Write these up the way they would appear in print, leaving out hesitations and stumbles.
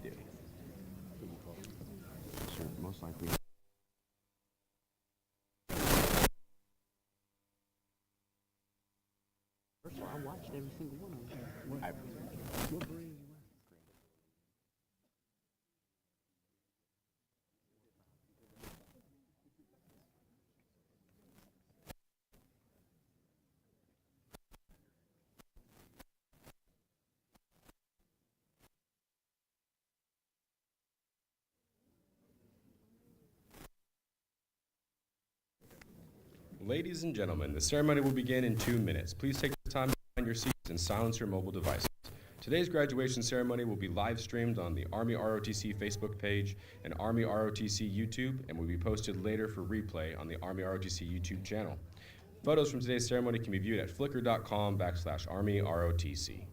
do. Sure, most likely. First of all, I watched every single one of them. Ladies and gentlemen, the ceremony will begin in 2 minutes. Please take the time to find your seats and silence your mobile devices. Today's graduation ceremony will be live streamed on the Army ROTC Facebook page and Army ROTC YouTube and will be posted later for replay on the Army ROTC YouTube channel. Photos from today's ceremony can be viewed at flickr.com/Army ROTC.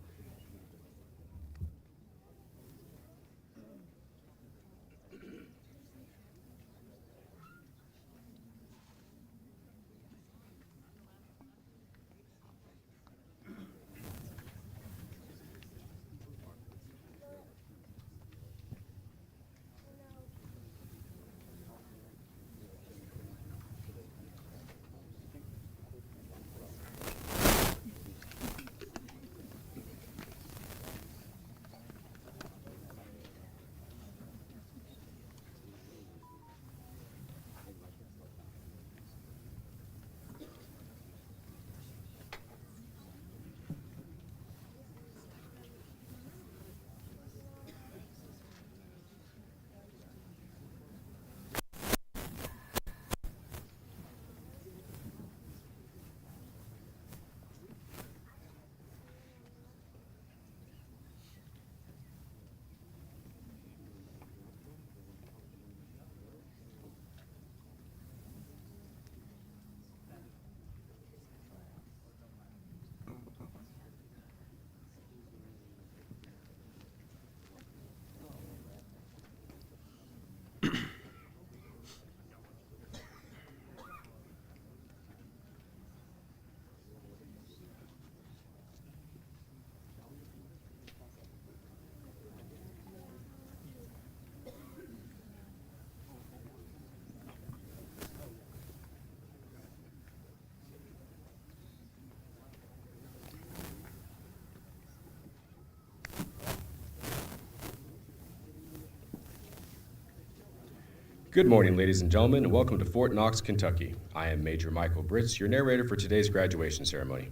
Good morning, ladies and gentlemen, and welcome to Fort Knox, Kentucky. I am Major Michael Britz, your narrator for today's graduation ceremony.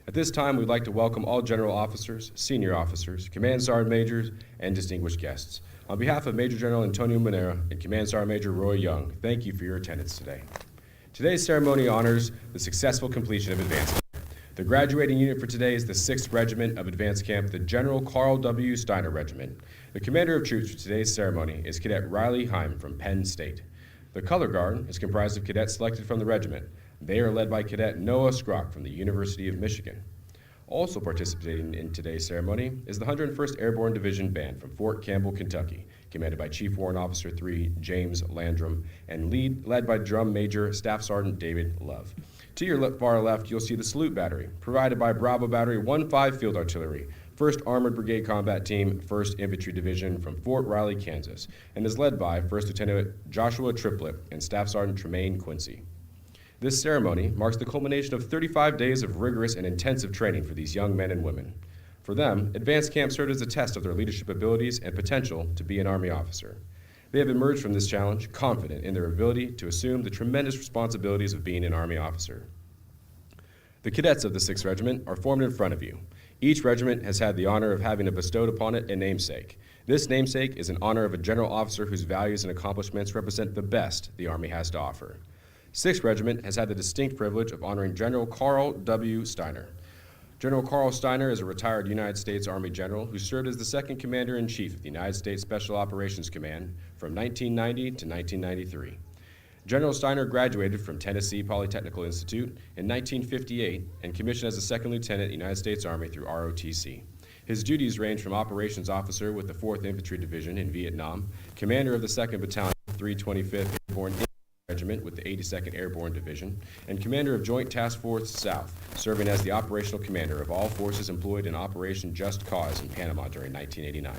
At this time, we'd like to welcome all general officers, senior officers, command sergeant majors, and distinguished guests. On behalf of Major General Antonio Monera and Command Sergeant Major Roy Young, thank you for your attendance today. Today's ceremony honors the successful completion of advanced camp. The graduating unit for today is the 6th Regiment of Advanced Camp, the General Carl W. Steiner Regiment. The commander of troops for today's ceremony is Cadet Riley Heim from Penn State. The color guard is comprised of cadets selected from the regiment. They are led by Cadet Noah Skrock from the University of Michigan. Also participating in today's ceremony is the 101st Airborne Division Band from Fort Campbell, Kentucky, commanded by Chief Warrant Officer 3 James Landrum and led by Drum Major Staff Sergeant David Love. To your far left, you'll see the salute battery, provided by Bravo Battery 1-5 Field Artillery, 1st Armored Brigade Combat Team, 1st Infantry Division from Fort Riley, Kansas, and is led by 1st Lieutenant Joshua Triplett and Staff Sergeant Tremaine Quincy. This ceremony marks the culmination of 35 days of rigorous and intensive training for these young men and women. For them, advanced camp served as a test of their leadership abilities and potential to be an Army officer. They have emerged from this challenge confident in their ability to assume the tremendous responsibilities of being an Army officer. The cadets of the 6th Regiment are formed in front of you. Each regiment has had the honor of having bestowed upon it a namesake. This namesake is in honor of a general officer whose values and accomplishments represent the best the Army has to offer. 6th Regiment has had the distinct privilege of honoring General Carl W. Steiner. General Carl Steiner is a retired United States Army general who served as the second Commander-in-Chief of the United States Special Operations Command from 1990 to 1993. General Steiner graduated from Tennessee Polytechnical Institute in 1958 and commissioned as a second lieutenant in the United States Army through ROTC. His duties range from operations officer with the 4th Infantry Division in Vietnam, commander of the 2nd Battalion, 325th Airborne Regiment with the 82nd Airborne Division, and commander of Joint Task Force South, serving as the operational commander of all forces employed in Operation Just Cause in Panama during 1989.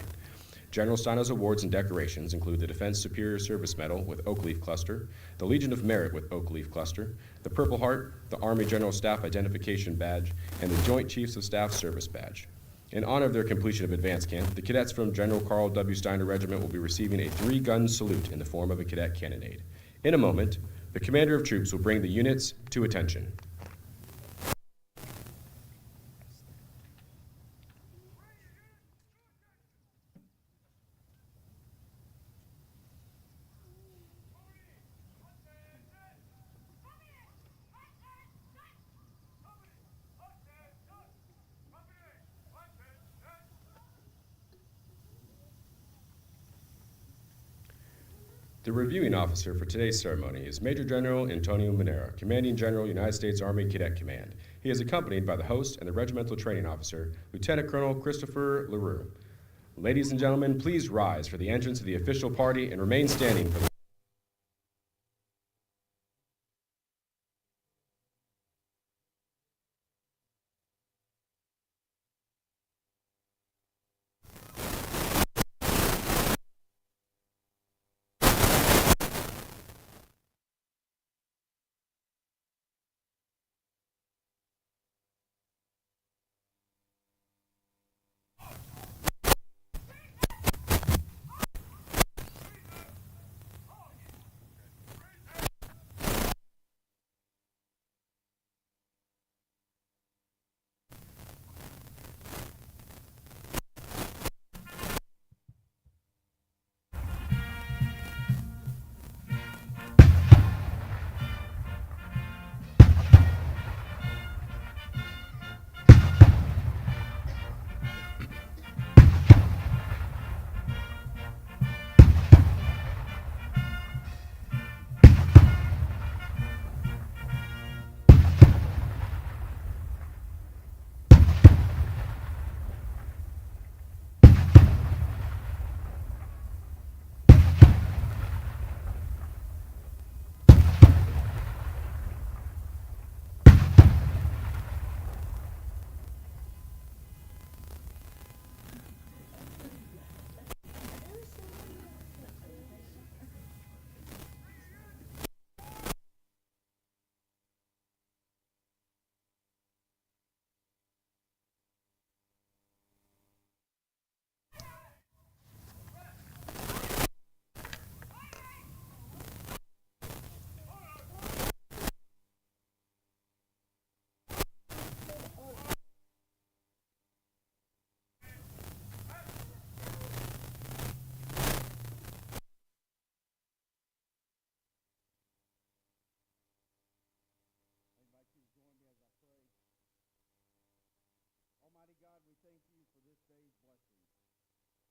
General Steino's awards and decorations include the Defense Superior Service Medal with Oak Leaf Cluster, the Legion of Merit with Oak Leaf Cluster, the Purple Heart, the Army General Staff Identification Badge, and the Joint Chiefs of Staff Service Badge. In honor of their completion of advance camp, the cadets from General Carl W. Steiner Regiment will be receiving a 3-gun salute in the form of a cadet cannonade. In a moment, the commander of troops will bring the units to attention. The reviewing officer for today's ceremony is Major General Antonio Manera, Commanding General, United States Army Cadet Command. He is accompanied by the host and the regimental training officer, Lieutenant Colonel Christopher LaRue. Ladies and gentlemen, please rise for the entrance of the official party and remain standing for the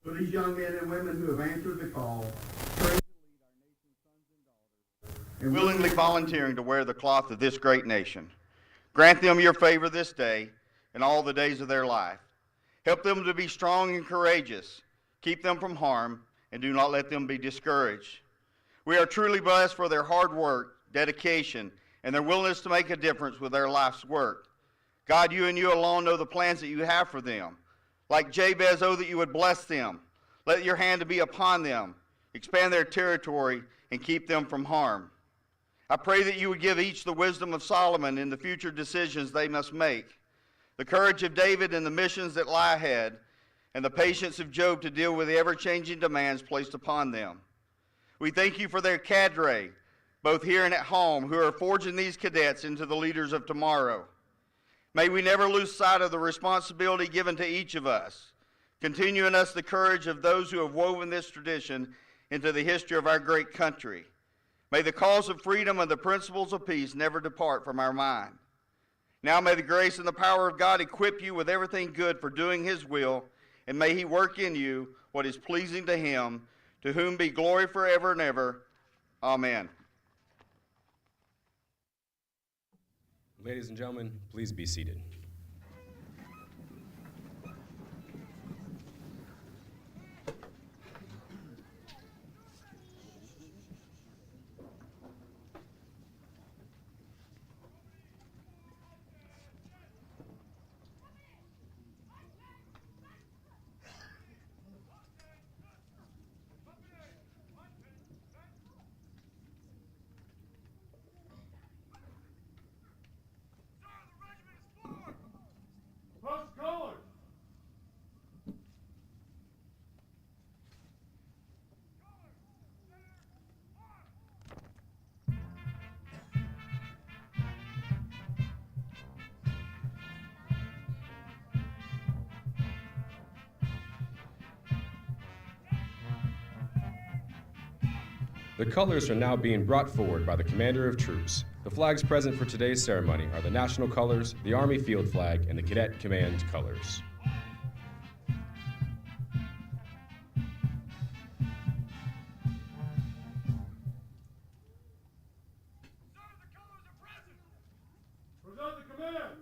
For these young men and women who have answered the call, trained to lead our nation's sons and daughters, and willingly volunteering to wear the cloth of this great nation. Grant them your favor this day and all the days of their life. Help them to be strong and courageous. Keep them from harm, and do not let them be discouraged. We are truly blessed for their hard work, dedication, and their willingness to make a difference with their life's work. God, you and you alone know the plans that you have for them. Like Jabez, oh, that you would bless them. Let your hand be upon them, expand their territory, and keep them from harm. I pray that you would give each the wisdom of Solomon in the future decisions they must make, the courage of David in the missions that lie ahead, and the patience of Job to deal with the ever-changing demands placed upon them. We thank you for their cadre, both here and at home, who are forging these cadets into the leaders of tomorrow. May we never lose sight of the responsibility given to each of us. Continue in us the courage of those who have woven this tradition into the history of our great country. May the cause of freedom and the principles of peace never depart from our mind. Now may the grace and the power of God equip you with everything good for doing his will, and may he work in you what is pleasing to him, to whom be glory forever and ever. Amen. Ladies and gentlemen, please be seated. The colors are now being brought forward by the Commander of Troops. The flags present for today's ceremony are the national colors, the Army field flag, and the Cadet Command colors. Present the command!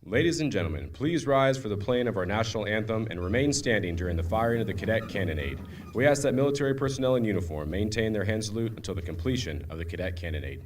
Ladies and gentlemen, please rise for the playing of our national anthem and remain standing during the firing of the cadet cannonade. We ask that military personnel in uniform maintain their hand salute until the completion of the cadet cannonade.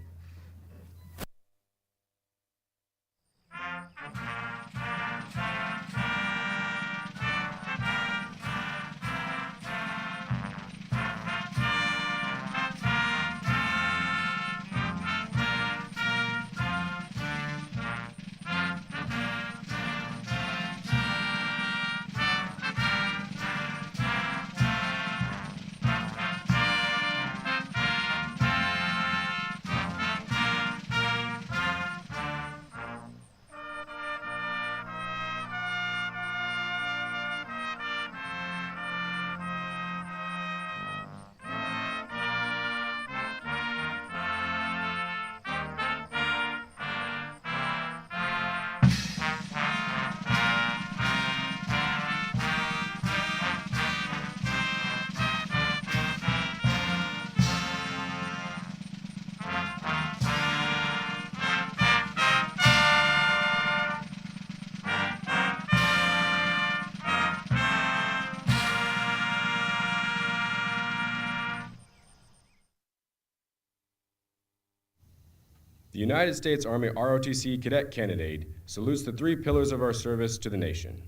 The United States Army ROTC Cadet Cannonade salutes the three pillars of our service to the nation.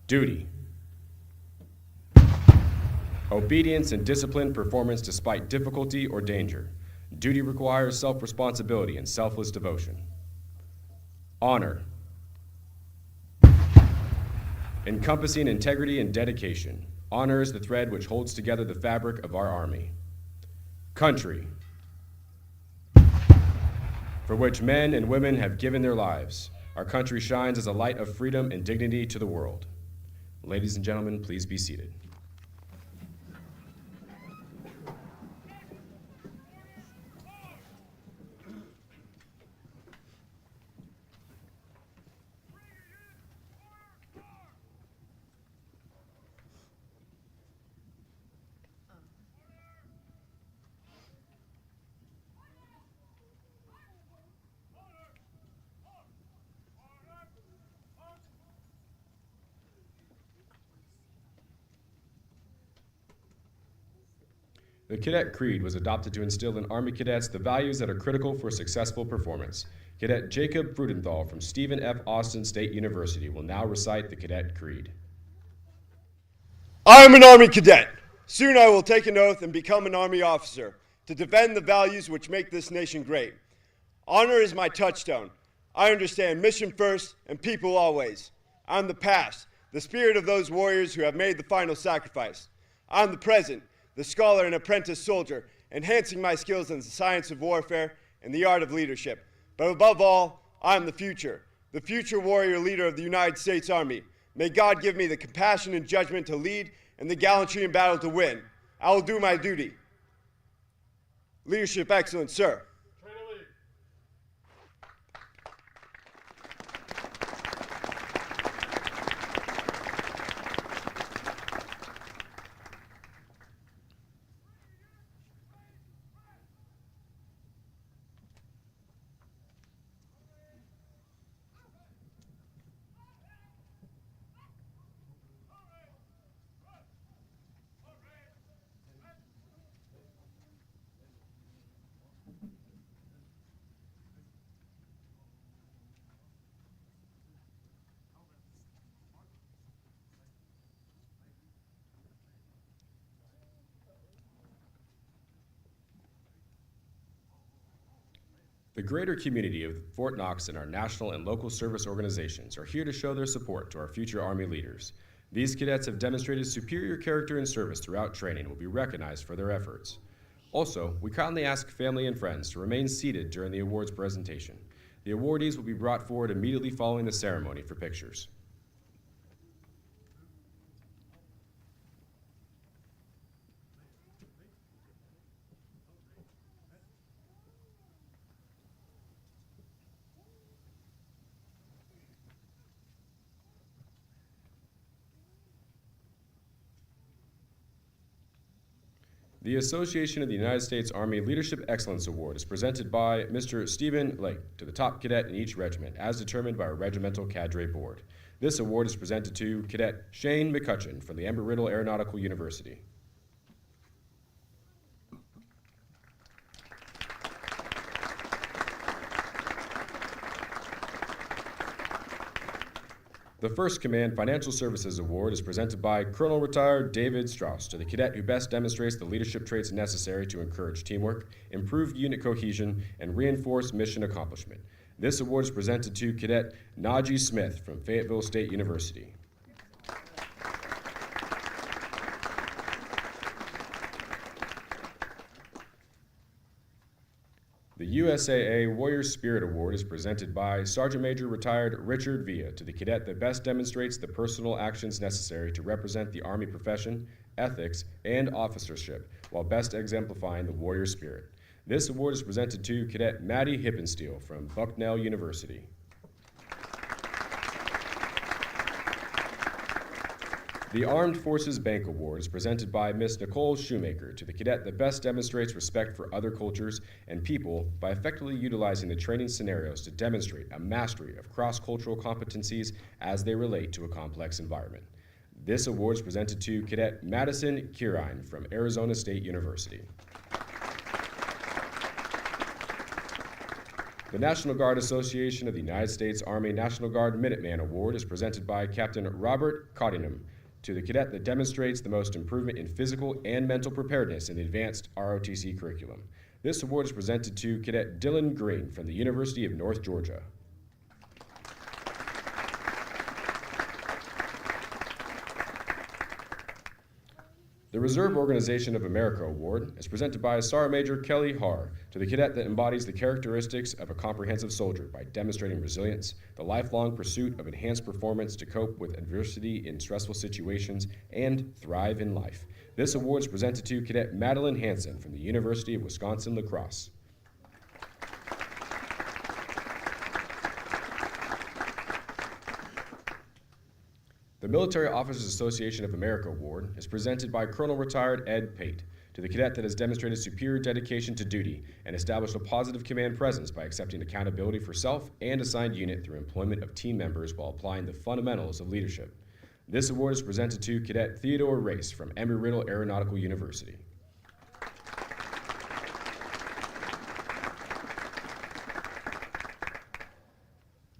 Duty. Obedience and disciplined performance despite difficulty or danger. Duty requires self-responsibility and selfless devotion. Honor. Encompassing integrity and dedication. Honor is the thread which holds together the fabric of our Army. Country. For which men and women have given their lives. Our country shines as a light of freedom and dignity to the world. Ladies and gentlemen, please be seated. The Cadet Creed was adopted to instill in Army cadets the values that are critical for successful performance. Cadet Jacob Frudenthal from Stephen F. Austin State University will now recite the Cadet Creed. I am an Army cadet. Soon I will take an oath and become an Army officer to defend the values which make this nation great. Honor is my touchstone. I understand mission first and people always. I'm the past, the spirit of those warriors who have made the final sacrifice. I'm the present, the scholar and apprentice soldier, enhancing my skills in the science of warfare and the art of leadership. But above all, I am the future warrior leader of the United States Army. May God give me the compassion and judgment to lead and the gallantry in battle to win. I will do my duty. Leadership excellence, sir. The greater community of Fort Knox and our national and local service organizations are here to show their support to our future Army leaders. These cadets have demonstrated superior character and service throughout training and will be recognized for their efforts. Also, we kindly ask family and friends to remain seated during the awards presentation. The awardees will be brought forward immediately following the ceremony for pictures. The Association of the United States Army Leadership Excellence Award is presented by Mr. Stephen Lake to the top cadet in each regiment, as determined by our regimental cadre board. This award is presented to Cadet Shane McCutcheon from the Embry-Riddle Aeronautical University. The First Command Financial Services Award is presented by Colonel Retired David Strauss to the cadet who best demonstrates the leadership traits necessary to encourage teamwork, improve unit cohesion, and reinforce mission accomplishment. This award is presented to Cadet Najee Smith from Fayetteville State University. The USAA Warrior Spirit Award is presented by Sergeant Major Retired Richard Villa to the cadet that best demonstrates the personal actions necessary to represent the Army profession, ethics, and officership while best exemplifying the warrior spirit. This award is presented to Cadet Maddie Hippensteel from Bucknell University. The Armed Forces Bank Award is presented by Ms. Nicole Shoemaker to the cadet that best demonstrates respect for other cultures and people by effectively utilizing the training scenarios to demonstrate a mastery of cross-cultural competencies as they relate to a complex environment. This award is presented to Cadet Madison Kirine from Arizona State University. The National Guard Association of the United States Army National Guard Minuteman Award is presented by Captain Robert Cottingham to the cadet that demonstrates the most improvement in physical and mental preparedness in the advanced ROTC curriculum. This award is presented to Cadet Dylan Green from the University of North Georgia. The Reserve Organization of America Award is presented by Sergeant Major Kelly Harr to the cadet that embodies the characteristics of a comprehensive soldier by demonstrating resilience, the lifelong pursuit of enhanced performance to cope with adversity in stressful situations, and thrive in life. This award is presented to Cadet Madeline Hansen from the University of Wisconsin-La Crosse. The Military Officers Association of America Award is presented by Colonel Retired Ed Pate to the cadet that has demonstrated superior dedication to duty and established a positive command presence by accepting accountability for self and assigned unit through employment of team members while applying the fundamentals of leadership. This award is presented to Cadet Theodore Race from Embry-Riddle Aeronautical University.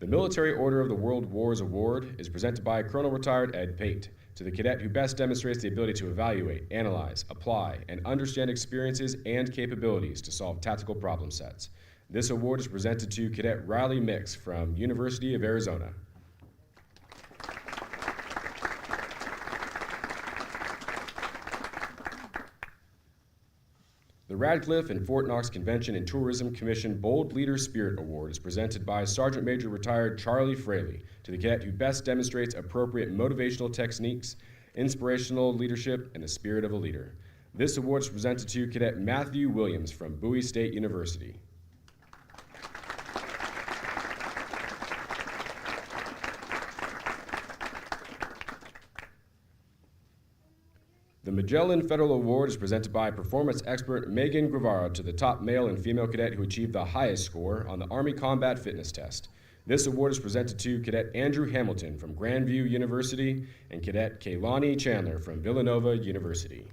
The Military Order of the World Wars Award is presented by Colonel Retired Ed Pate to the cadet who best demonstrates the ability to evaluate, analyze, apply, and understand experiences and capabilities to solve tactical problem sets. This award is presented to Cadet Riley Mix from University of Arizona. The Radcliffe and Fort Knox Convention and Tourism Commission Bold Leader Spirit Award is presented by Sergeant Major Retired Charlie Fraley to the cadet who best demonstrates appropriate motivational techniques, inspirational leadership, and the spirit of a leader. This award is presented to Cadet Matthew Williams from Bowie State University. The Magellan Federal Award is presented by performance expert Megan Guevara to the top male and female cadet who achieved the highest score on the Army Combat Fitness Test. This award is presented to Cadet Andrew Hamilton from Grandview University and Cadet Kaylani Chandler from Villanova University.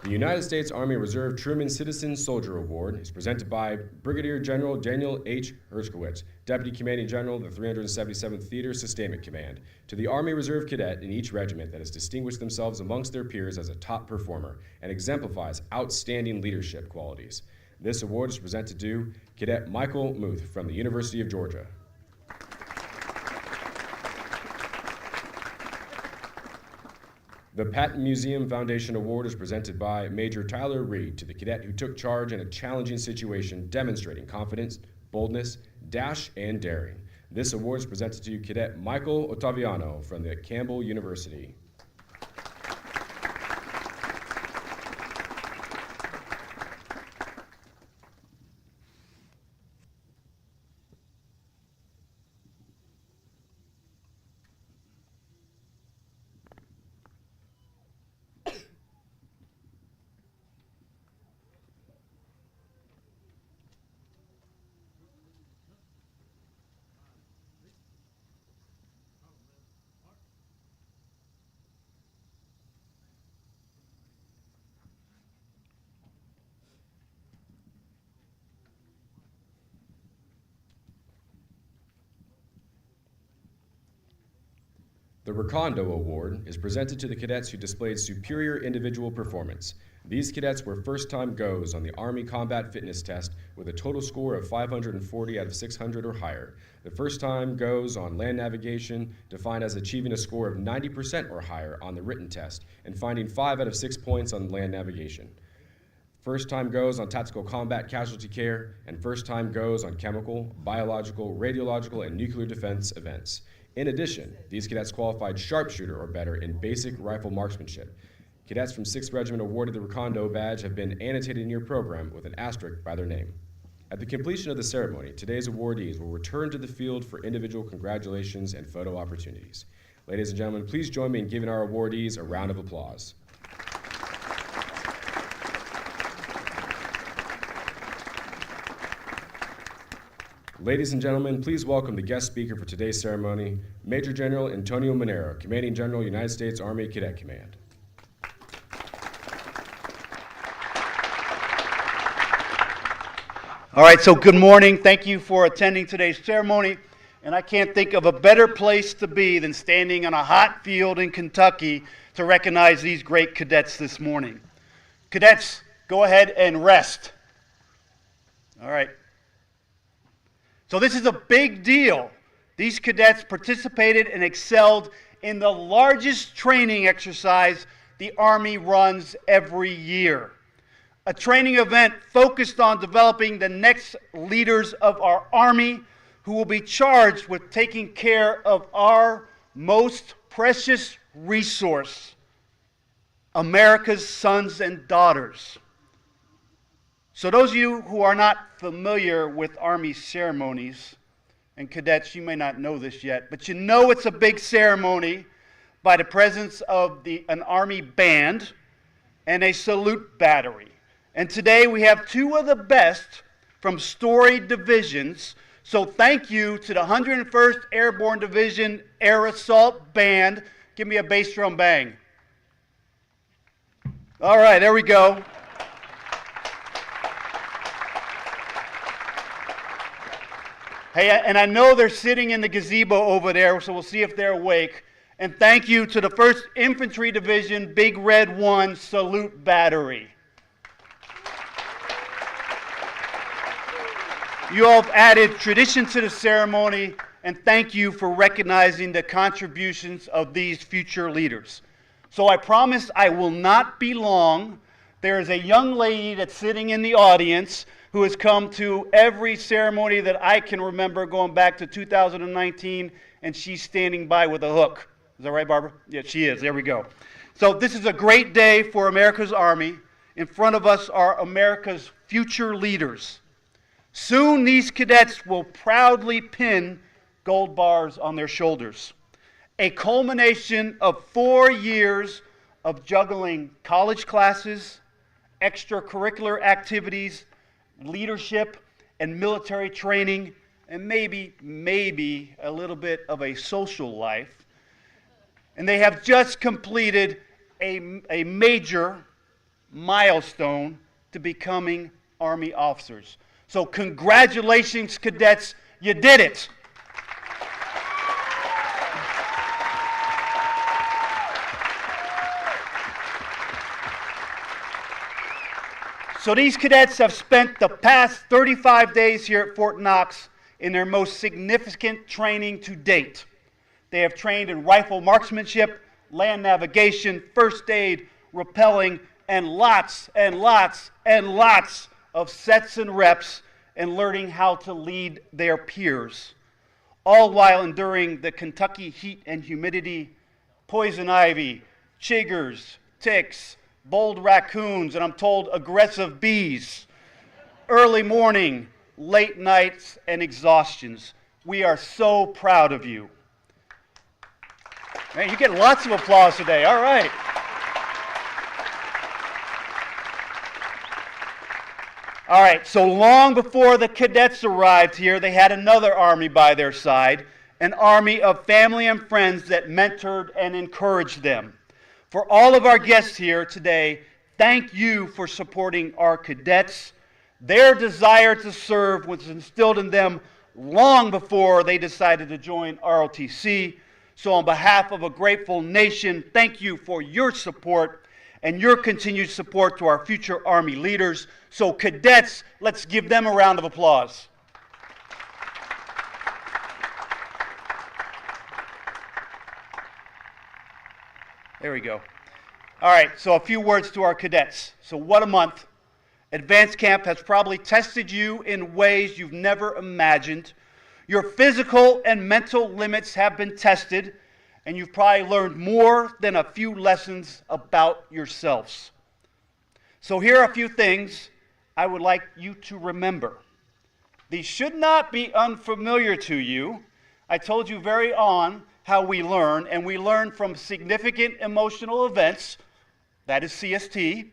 The United States Army Reserve Truman Citizen Soldier Award is presented by Brigadier General Daniel H. Herskowitz, Deputy Commanding General of the 377th Theater Sustainment Command, to the Army Reserve cadet in each regiment that has distinguished themselves amongst their peers as a top performer and exemplifies outstanding leadership qualities. This award is presented to Cadet Michael Muth from the University of Georgia. The Patton Museum Foundation Award is presented by Major Tyler Reed to the cadet who took charge in a challenging situation, demonstrating confidence, boldness, dash, and daring. This award is presented to Cadet Michael Ottaviano from the Campbell University. The Recondo Award is presented to the cadets who displayed superior individual performance. These cadets were first-time goes on the Army Combat Fitness Test with a total score of 540 out of 600 or higher. The first-time goes on land navigation, defined as achieving a score of 90% or higher on the written test and finding 5 out of 6 points on land navigation. First time goes on tactical combat casualty care, and first time goes on chemical, biological, radiological, and nuclear defense events. In addition, these cadets qualified sharpshooter or better in basic rifle marksmanship. Cadets from 6th Regiment awarded the Recondo badge have been annotated in your program with an asterisk by their name. At the completion of the ceremony, today's awardees will return to the field for individual congratulations and photo opportunities. Ladies and gentlemen, please join me in giving our awardees a round of applause. Ladies and gentlemen, please welcome the guest speaker for today's ceremony, Major General Antonio Monero, Commanding General, United States Army Cadet Command. All right, so good morning. Thank you for attending today's ceremony. And I can't think of a better place to be than standing on a hot field in Kentucky to recognize these great cadets this morning. Cadets, go ahead and rest. All right. So this is a big deal. These cadets participated and excelled in the largest training exercise the Army runs every year. A training event focused on developing the next leaders of our Army who will be charged with taking care of our most precious resource, America's sons and daughters. So those of you who are not familiar with Army ceremonies, and cadets, you may not know this yet, but you know it's a big ceremony by the presence of an Army band and a salute battery. And today we have two of the best from storied divisions. So thank you to the 101st Airborne Division Air Assault Band. Give me a bass drum bang. All right, there we go. Hey, and I know they're sitting in the gazebo over there, so we'll see if they're awake. And thank you to the 1st Infantry Division Big Red 1 Salute Battery. You all have added tradition to the ceremony, and thank you for recognizing the contributions of these future leaders. So I promise I will not be long. There is a young lady that's sitting in the audience who has come to every ceremony that I can remember going back to 2019, and she's standing by with a hook. Is that right, Barbara? Yeah, she is. There we go. So this is a great day for America's Army. In front of us are America's future leaders. Soon these cadets will proudly pin gold bars on their shoulders. A culmination of 4 years of juggling college classes, extracurricular activities, leadership and military training, and maybe a little bit of a social life. And they have just completed a major milestone to becoming Army officers. So congratulations, cadets, you did it. So these cadets have spent the past 35 days here at Fort Knox in their most significant training to date. They have trained in rifle marksmanship, land navigation, first aid, rappelling, and lots and lots and lots of sets and reps and learning how to lead their peers, all while enduring the Kentucky heat and humidity, poison ivy, chiggers, ticks, bold raccoons, and I'm told aggressive bees, early morning, late nights, and exhaustions. We are so proud of you. Man, you get lots of applause today. All right. All right, so long before the cadets arrived here, they had another army by their side, an army of family and friends that mentored and encouraged them. For all of our guests here today, thank you for supporting our cadets. Their desire to serve was instilled in them long before they decided to join ROTC. So on behalf of a grateful nation, thank you for your support and your continued support to our future Army leaders. So cadets, let's give them a round of applause. There we go. All right, so a few words to our cadets. So what a month. Advanced Camp has probably tested you in ways you've never imagined. Your physical and mental limits have been tested, and you've probably learned more than a few lessons about yourselves. So here are a few things I would like you to remember. These should not be unfamiliar to you. I told you very on how we learn, and we learn from significant emotional events, that is CST,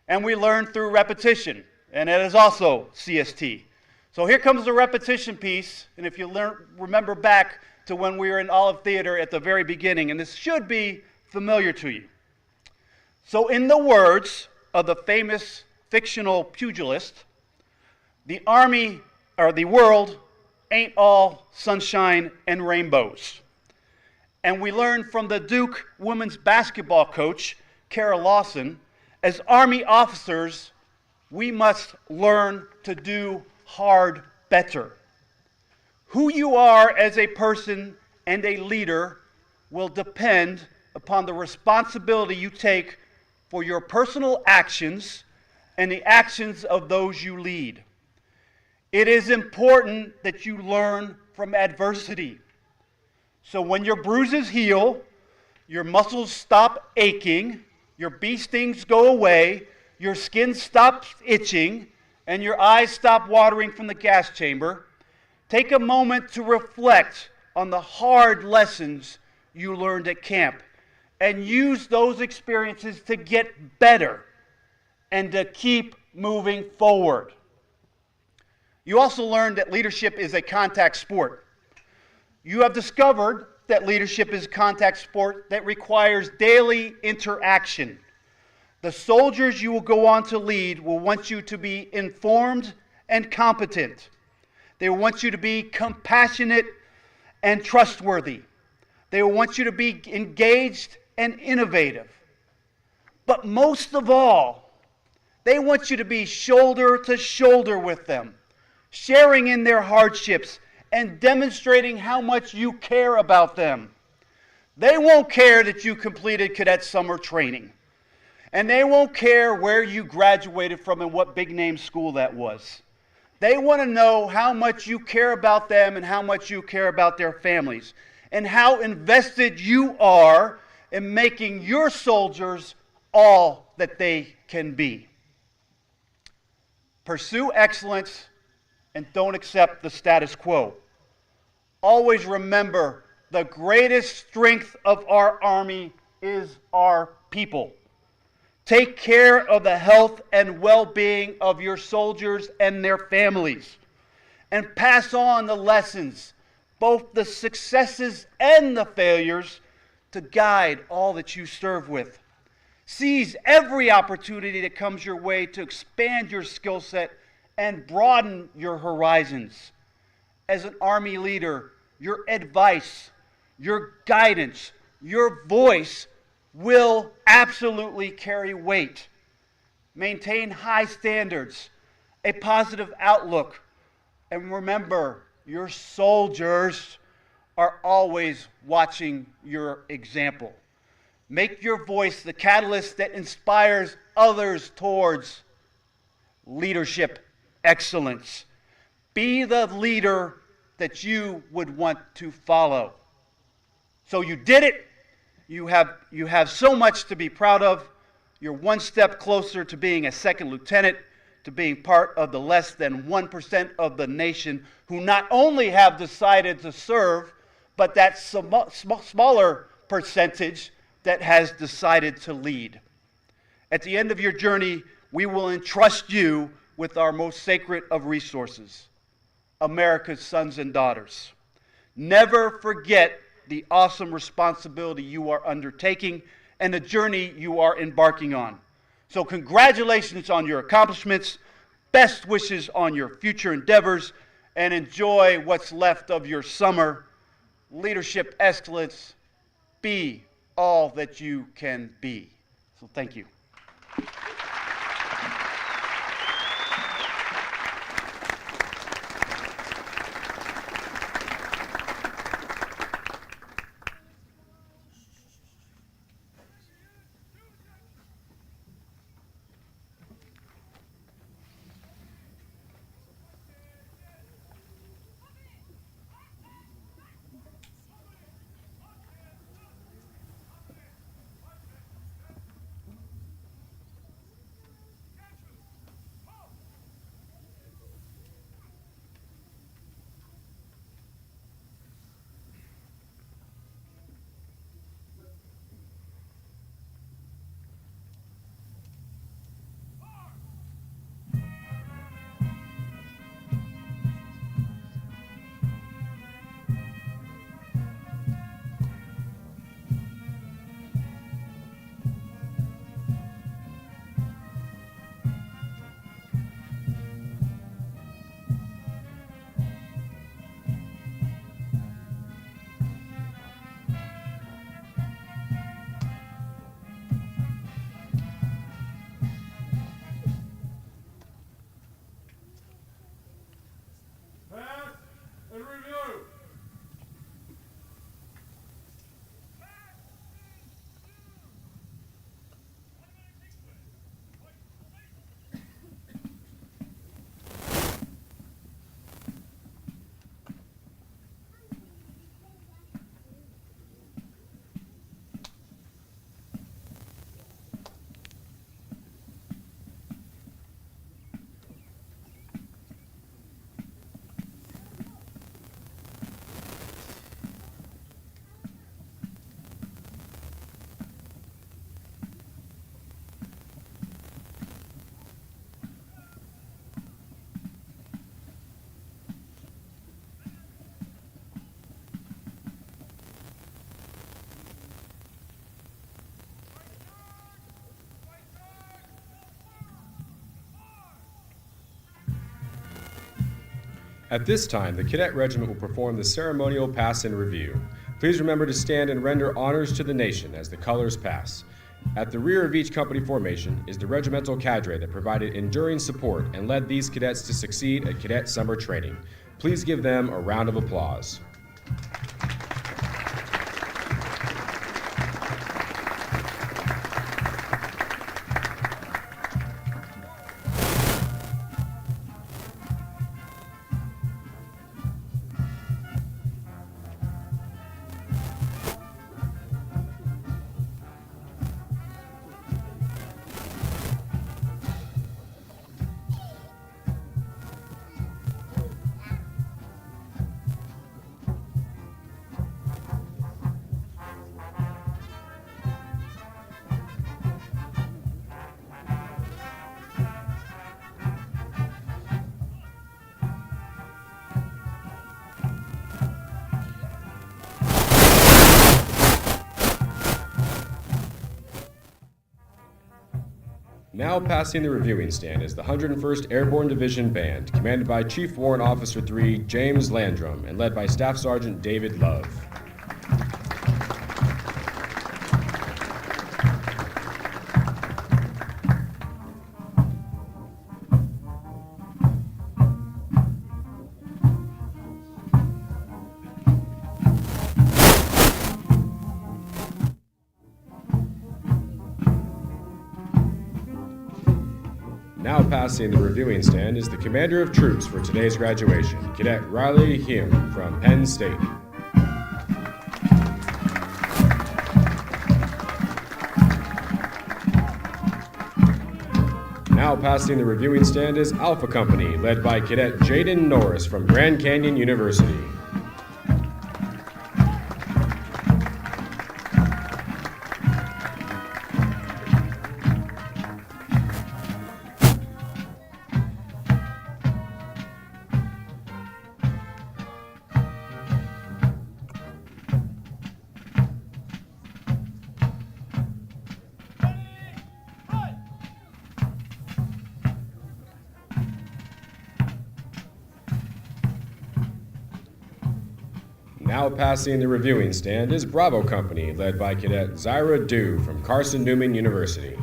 and we learn through repetition, and that is also CST. So here comes the repetition piece, and if you remember back to when we were in Olive Theater at the very beginning, and this should be familiar to you. So in the words of the famous fictional pugilist, the army, or the world, ain't all sunshine and rainbows. And we learned from the Duke women's basketball coach, Kara Lawson, as Army officers, we must learn to do hard better. Who you are as a person and a leader will depend upon the responsibility you take for your personal actions and the actions of those you lead. It is important that you learn from adversity. So when your bruises heal, your muscles stop aching, your bee stings go away, your skin stops itching, and your eyes stop watering from the gas chamber, take a moment to reflect on the hard lessons you learned at camp and use those experiences to get better and to keep moving forward. You also learned that leadership is a contact sport. You have discovered that leadership is a contact sport that requires daily interaction. The soldiers you will go on to lead will want you to be informed and competent. They will want you to be compassionate and trustworthy. They will want you to be engaged and innovative. But most of all, they want you to be shoulder to shoulder with them, sharing in their hardships and demonstrating how much you care about them. They won't care that you completed cadet summer training. And they won't care where you graduated from and what big name school that was. They want to know how much you care about them and how much you care about their families and how invested you are in making your soldiers all that they can be. Pursue excellence and don't accept the status quo. Always remember, the greatest strength of our Army is our people. Take care of the health and well-being of your soldiers and their families, and pass on the lessons, both the successes and the failures, to guide all that you serve with. Seize every opportunity that comes your way to expand your skill set and broaden your horizons. As an Army leader, your advice, your guidance, your voice will absolutely carry weight. Maintain high standards, a positive outlook, and remember, your soldiers are always watching your example. Make your voice the catalyst that inspires others towards leadership excellence. Be the leader that you would want to follow. So you did it. You have so much to be proud of. You're one step closer to being a second lieutenant, to being part of the less than 1% of the nation who not only have decided to serve, but that smaller percentage that has decided to lead. At the end of your journey, we will entrust you with our most sacred of resources, America's sons and daughters. Never forget the awesome responsibility you are undertaking and the journey you are embarking on. So congratulations on your accomplishments, best wishes on your future endeavors, and enjoy what's left of your summer. Leadership excellence, be all that you can be. So thank you. Pass and review. At this time, the Cadet Regiment will perform the ceremonial pass and review. Please remember to stand and render honors to the nation as the colors pass. At the rear of each company formation is the regimental cadre that provided enduring support and led these cadets to succeed at cadet summer training. Please give them a round of applause. Now passing the reviewing stand is the 101st Airborne Division Band, commanded by Chief Warrant Officer 3 James Landrum and led by Staff Sergeant David Love. Now passing the reviewing stand is the Commander of Troops for today's graduation, Cadet Riley Hume from Penn State. Now passing the reviewing stand is Alpha Company, led by Cadet Jaden Norris from Grand Canyon University. Now passing the reviewing stand is Bravo Company, led by Cadet Zyra Dew from Carson Newman University.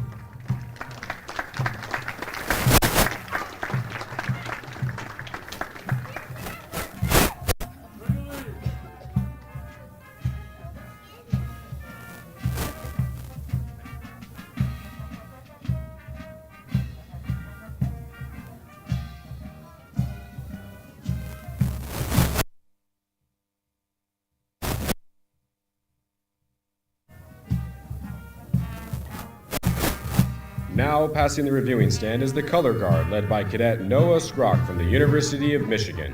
Now passing the reviewing stand is the Color Guard, led by Cadet Noah Skrock from the University of Michigan.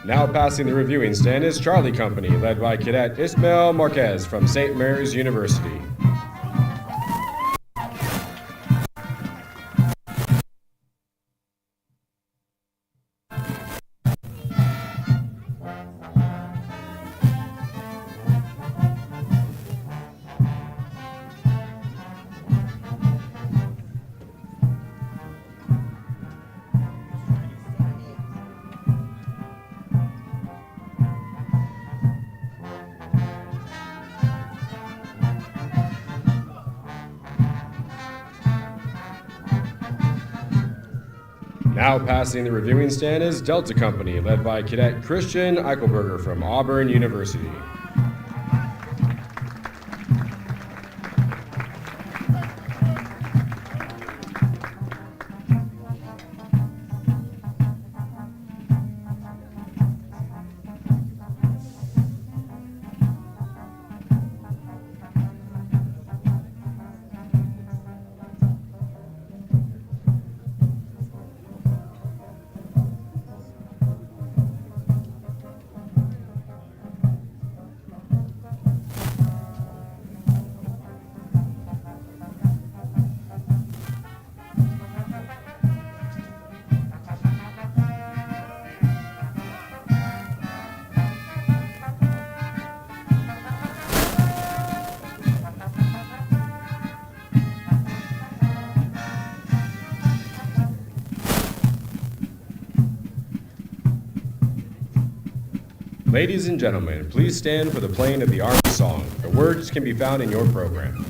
Now passing the reviewing stand is Charlie Company, led by Cadet Ismael Marquez from St. Mary's University. Now passing the reviewing stand is Delta Company, led by Cadet Christian Eichelberger from Auburn University. Ladies and gentlemen, please stand for the playing of the Army Song. The words can be found in your program.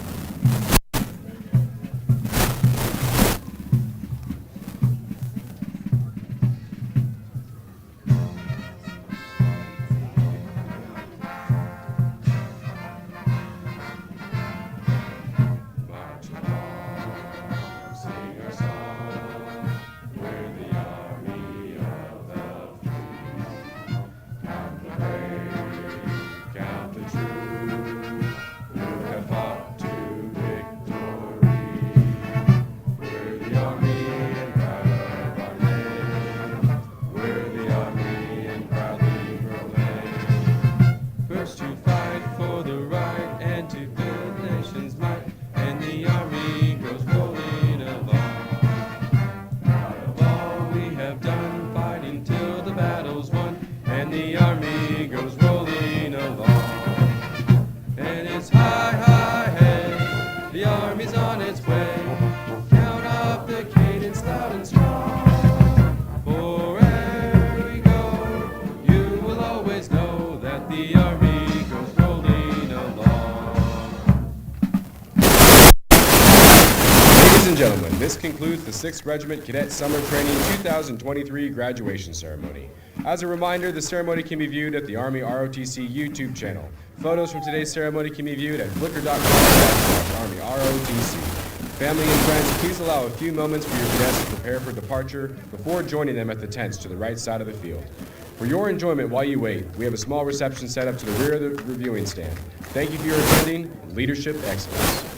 Count the true who have fought to and gentlemen, this concludes the 6th Regiment Cadet Summer Training 2023 graduation ceremony. As a reminder, the ceremony can be viewed at the Army ROTC YouTube channel. Photos from today's ceremony can be viewed at flickr.com/ArmyROTC. Family and friends, please allow a few moments for your cadets to prepare for departure before joining them at the tents to the right side of the field. For your enjoyment while you wait, we have a small reception set up to the rear of the reviewing stand. Thank you for your attending and leadership excellence.